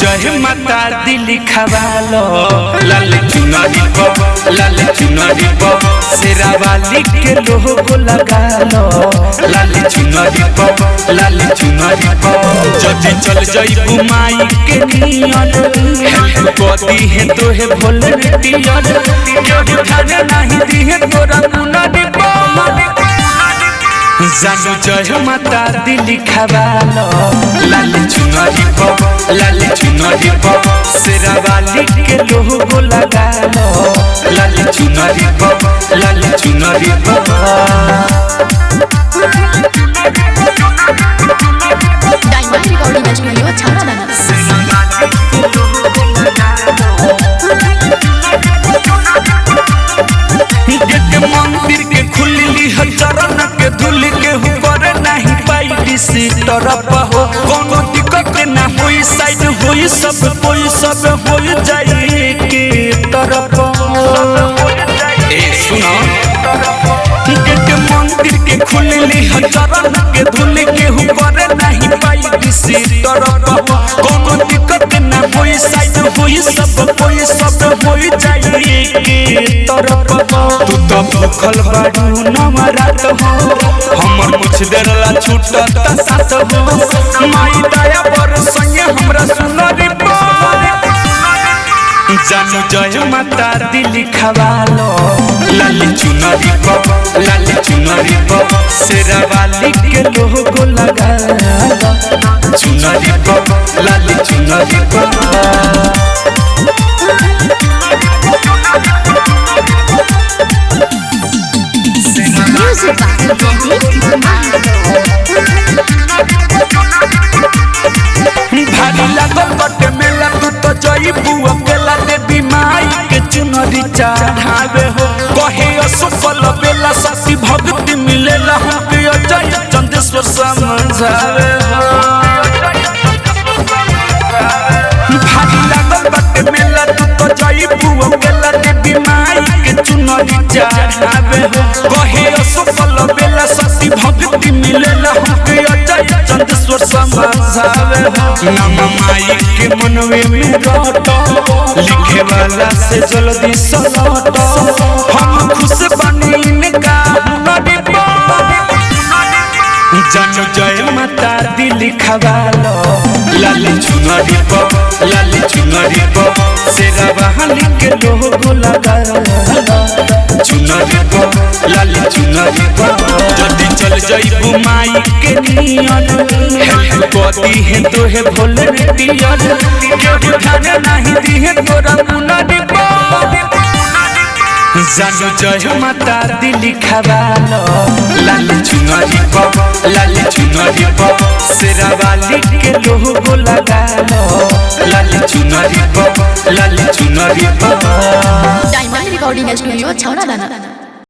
जय माता दिल खवालो लाल चुनरी पो शेरा वाली के लोगो लगा लो लाल चुनरी पो जदी चल जाइबू माई के नियन हेल्प करती है तो है वॉलंटियर जो खाने नहीं दी है तोरा चुनरी पो जानू जय माता दिल खवालो लाल चुनरी पो शेरा वाली के लोगो लगा लो लाल चुनरी पो डायमंड रिकॉर्डिंग स्टूडियो छाना मंदिर के खुलली चरण के धुल के ऊपर नहीं पाई दिसी तरफ हो कोनो दिक्कत ना होई साइड होई सब कोई सब हो जाए के तरफ ए सुनो के मंदिर के खुलली चरण के धुल के ऊपर नहीं पाई दिसी तरफ हो कोनो दिक्कत ना होई साइड होई सब कोई सब हो जाए के तरफ तू तो भूखल बाड़ू नवरात हो हमर कुछ देर ला छूटत साथ हो माई दया पर संगे हमरा सुनरी पो जानू जय माता दिल खवालो लाल चुनरी पो शेरा वाली के लोगो लगा चुनरी पो लाल चुनरी पो भारी लागल बटे मेला तू तो जइबू अकेला देवी माई के चुनरी चढ़ावे हो कहे असफल बेला शक्ति भक्ति मिलेला हमके अजय चंदेश्वर समझावे हो भारी लागल बटे मेला तू तो जइबू अकेला देवी माई के चुनरी चढ़ावे हो कहे असफल बेला शक्ति भक्ति मिलेला हमके अजय चंदेश्वर समझावे हो नाम माई के मनवे में रटो लिखे वाला से जल्दी सलटो हम खुश बनी इनका हुनरी पो जानू जय माता दिल खवालो लाल चुनरी पो शेरा वाली के लोगो लगा चुनरी पो लाल चुनरी पो जदी चल जाइबू माई के नियन हेल्प करती है तो है वॉलंटियर जो खाने नहीं दी है तोरा चुनरी पो जानू जय माता दिल खवालो लाल चुनरी पो शेरा वाली के लोगो लगा लो लाल चुनरी पो डायमंड रिकॉर्डिंग स्टूडियो छाना